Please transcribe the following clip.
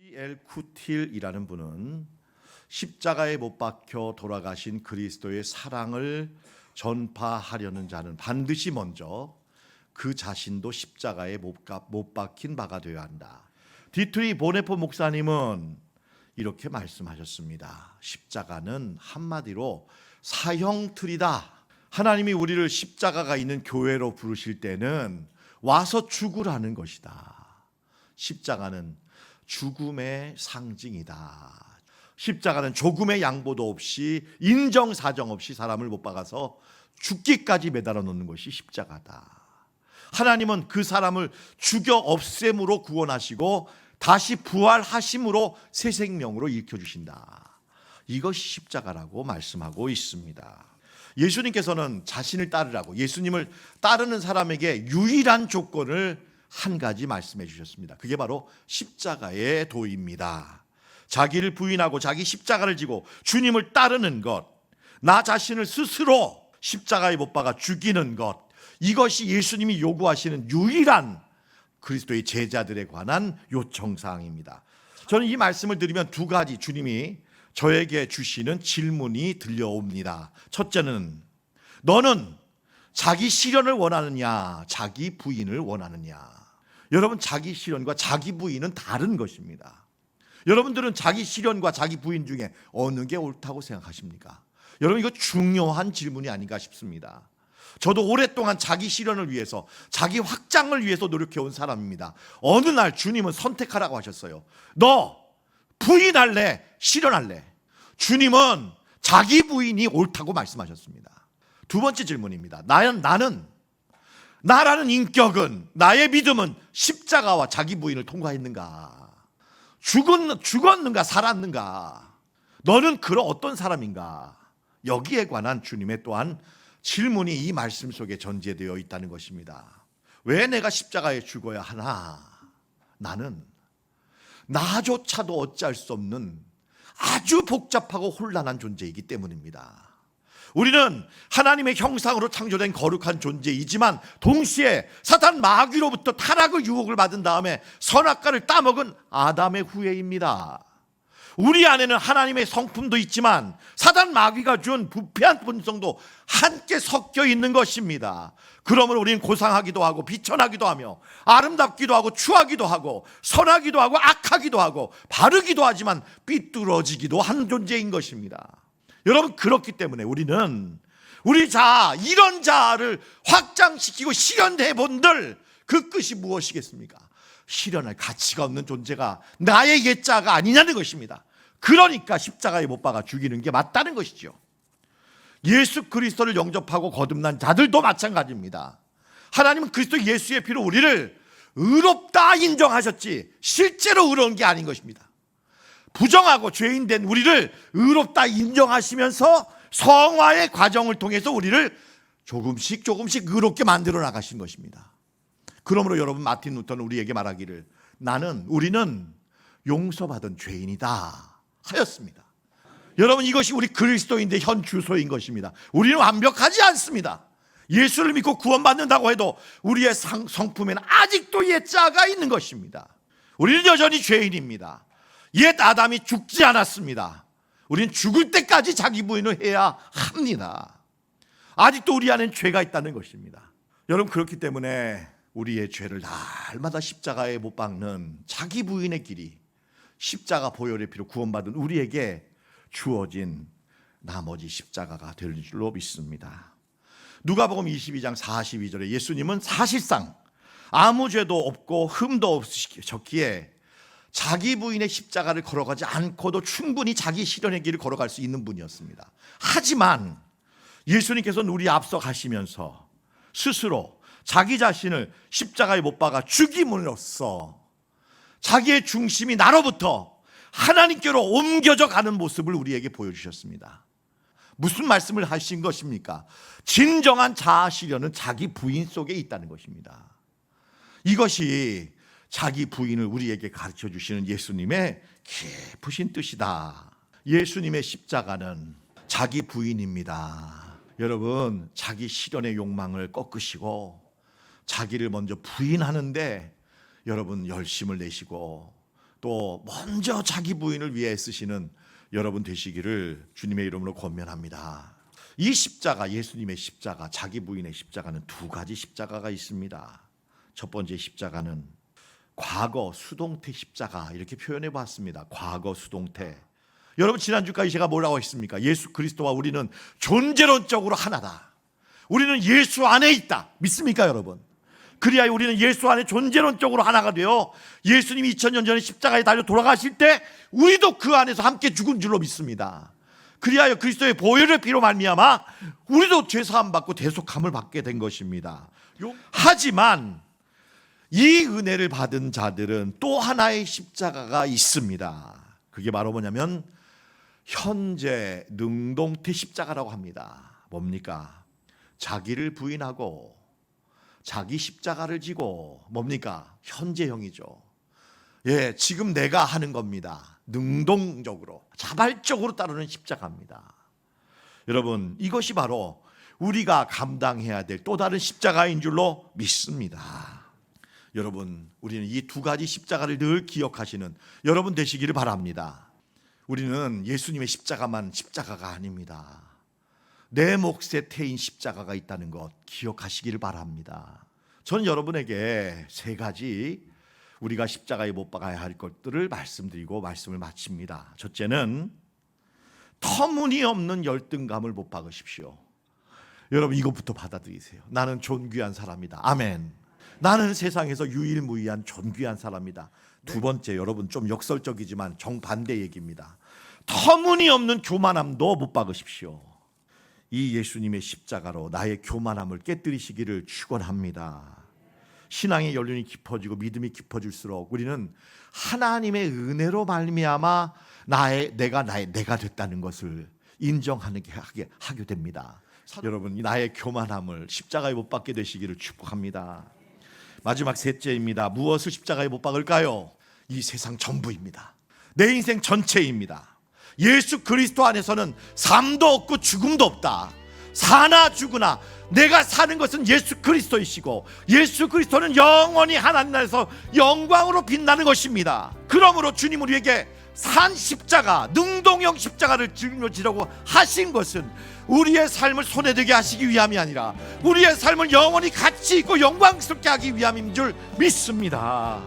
C.L. 쿠틸이라는 분은 십자가에 못 박혀 돌아가신 그리스도의 사랑을 전파하려는 자는 반드시 먼저 그 자신도 십자가에 못 박힌 바가 되어야 한다. 디트리 보네포 목사님은 이렇게 말씀하셨습니다. 십자가는 한마디로 사형틀이다. 하나님이 우리를 십자가가 있는 교회로 부르실 때는 와서 죽으라는 것이다. 십자가는 죽음의 상징이다. 십자가는 조금의 양보도 없이 인정사정 없이 사람을 못 박아서 죽기까지 매달아 놓는 것이 십자가다. 하나님은 그 사람을 죽여 없앰으로 구원하시고 다시 부활하심으로 새 생명으로 일으켜주신다. 이것이 십자가라고 말씀하고 있습니다. 예수님께서는 자신을 따르라고, 예수님을 따르는 사람에게 유일한 조건을 한 가지 말씀해 주셨습니다. 그게 바로 십자가의 도입니다. 자기를 부인하고 자기 십자가를 지고 주님을 따르는 것, 나 자신을 스스로 십자가에 못 박아 죽이는 것, 이것이 예수님이 요구하시는 유일한 그리스도의 제자들에 관한 요청사항입니다. 저는 이 말씀을 들으면 두 가지 주님이 저에게 주시는 질문이 들려옵니다. 첫째는, 너는 자기 실현을 원하느냐, 자기 부인을 원하느냐? 여러분, 자기 실현과 자기 부인은 다른 것입니다. 여러분들은 자기 실현과 자기 부인 중에 어느 게 옳다고 생각하십니까? 여러분, 이거 중요한 질문이 아닌가 싶습니다. 저도 오랫동안 자기 실현을 위해서, 자기 확장을 위해서 노력해온 사람입니다. 어느 날 주님은 선택하라고 하셨어요. 너 부인할래? 실현할래? 주님은 자기 부인이 옳다고 말씀하셨습니다. 두 번째 질문입니다. 나라는 인격은, 나의 믿음은 십자가와 자기 부인을 통과했는가? 죽었는가? 살았는가? 너는 그런 어떤 사람인가? 여기에 관한 주님의 또한 질문이 이 말씀 속에 전제되어 있다는 것입니다. 왜 내가 십자가에 죽어야 하나? 나는 나조차도 어찌할 수 없는 아주 복잡하고 혼란한 존재이기 때문입니다. 우리는 하나님의 형상으로 창조된 거룩한 존재이지만 동시에 사탄 마귀로부터 타락의 유혹을 받은 다음에 선악과를 따먹은 아담의 후예입니다. 우리 안에는 하나님의 성품도 있지만 사단 마귀가 준 부패한 본성도 함께 섞여 있는 것입니다. 그러므로 우리는 고상하기도 하고 비천하기도 하며 아름답기도 하고 추하기도 하고 선하기도 하고 악하기도 하고 바르기도 하지만 삐뚤어지기도 한 존재인 것입니다. 여러분, 그렇기 때문에 우리는 우리 자아, 이런 자아를 확장시키고 실현해 본들 그 끝이 무엇이겠습니까? 실현할 가치가 없는 존재가 나의 옛자가 아니냐는 것입니다. 그러니까 십자가에 못 박아 죽이는 게 맞다는 것이죠. 예수 그리스도를 영접하고 거듭난 자들도 마찬가지입니다. 하나님은 그리스도 예수의 피로 우리를 의롭다 인정하셨지 실제로 의로운 게 아닌 것입니다. 부정하고 죄인된 우리를 의롭다 인정하시면서 성화의 과정을 통해서 우리를 조금씩 의롭게 만들어 나가신 것입니다. 그러므로 여러분, 마틴 루터는 우리에게 말하기를 우리는 용서받은 죄인이다 하였습니다. 여러분, 이것이 우리 그리스도인의 현 주소인 것입니다. 우리는 완벽하지 않습니다. 예수를 믿고 구원받는다고 해도 우리의 성품에는 아직도 옛자가 있는 것입니다. 우리는 여전히 죄인입니다. 옛 아담이 죽지 않았습니다. 우리는 죽을 때까지 자기 부인을 해야 합니다. 아직도 우리 안엔 죄가 있다는 것입니다. 여러분, 그렇기 때문에 우리의 죄를 날마다 십자가에 못 박는 자기 부인의 길이 십자가 보혈의 피로 구원받은 우리에게 주어진 나머지 십자가가 될 줄로 믿습니다. 누가복음 22장 42절에 예수님은 사실상 아무 죄도 없고 흠도 없으셨기에 자기 부인의 십자가를 걸어가지 않고도 충분히 자기 실현의 길을 걸어갈 수 있는 분이었습니다. 하지만 예수님께서는 우리 앞서 가시면서 스스로 자기 자신을 십자가에 못 박아 죽임으로써 자기의 중심이 나로부터 하나님께로 옮겨져 가는 모습을 우리에게 보여주셨습니다. 무슨 말씀을 하신 것입니까? 진정한 자아 실현은 자기 부인 속에 있다는 것입니다. 이것이 자기 부인을 우리에게 가르쳐 주시는 예수님의 깊으신 뜻이다. 예수님의 십자가는 자기 부인입니다. 여러분, 자기 실현의 욕망을 꺾으시고 자기를 먼저 부인하는데 여러분 열심을 내시고 또 먼저 자기 부인을 위해 쓰시는 여러분 되시기를 주님의 이름으로 권면합니다. 이 십자가, 예수님의 십자가, 자기 부인의 십자가는 두 가지 십자가가 있습니다. 첫 번째 십자가는 과거 수동태 십자가, 이렇게 표현해 봤습니다. 과거 수동태. 여러분, 지난주까지 제가 뭐라고 했습니까? 예수 그리스도와 우리는 존재론적으로 하나다. 우리는 예수 안에 있다. 믿습니까, 여러분? 그리하여 우리는 예수 안에 존재론적으로 하나가 되어 예수님이 2000년 전에 십자가에 달려 돌아가실 때 우리도 그 안에서 함께 죽은 줄로 믿습니다. 그리하여 그리스도의 보혈의 피로 말미암아 우리도 죄사함 받고 대속함을 받게 된 것입니다. 하지만 이 은혜를 받은 자들은 또 하나의 십자가가 있습니다. 그게 바로 뭐냐면 현재 능동태 십자가라고 합니다. 뭡니까? 자기를 부인하고 자기 십자가를 지고, 뭡니까? 현재형이죠. 예, 지금 내가 하는 겁니다. 능동적으로, 자발적으로 따르는 십자가입니다. 여러분, 이것이 바로 우리가 감당해야 될 또 다른 십자가인 줄로 믿습니다. 여러분, 우리는 이 두 가지 십자가를 늘 기억하시는 여러분 되시기를 바랍니다. 우리는 예수님의 십자가만 십자가가 아닙니다. 내 몫에 태인 십자가가 있다는 것 기억하시기를 바랍니다. 저는 여러분에게 세 가지 우리가 십자가에 못 박아야 할 것들을 말씀드리고 말씀을 마칩니다. 첫째는 터무니없는 열등감을 못 박으십시오. 여러분, 이것부터 받아들이세요. 나는 존귀한 사람이다. 아멘. 나는 세상에서 유일무이한 존귀한 사람이다. 두 번째, 여러분, 좀 역설적이지만 정반대 얘기입니다. 터무니없는 교만함도 못 박으십시오. 이 예수님의 십자가로 나의 교만함을 깨뜨리시기를 축원합니다. 신앙의 연륜이 깊어지고 믿음이 깊어질수록 우리는 하나님의 은혜로 말미암아 내가 됐다는 것을 인정하게 하게 됩니다. 여러분, 나의 교만함을 십자가에 못 박게 되시기를 축복합니다. 마지막 셋째입니다. 무엇을 십자가에 못 박을까요? 이 세상 전부입니다. 내 인생 전체입니다. 예수 그리스도 안에서는 삶도 없고 죽음도 없다. 사나 죽으나 내가 사는 것은 예수 그리스도이시고 예수 그리스도는 영원히 하나님 나라에서 영광으로 빛나는 것입니다. 그러므로 주님 우리에게 산 십자가, 능동형 십자가를 짊어지려고 하신 것은 우리의 삶을 손해되게 하시기 위함이 아니라 우리의 삶을 영원히 가치 있고 영광스럽게 하기 위함인 줄 믿습니다.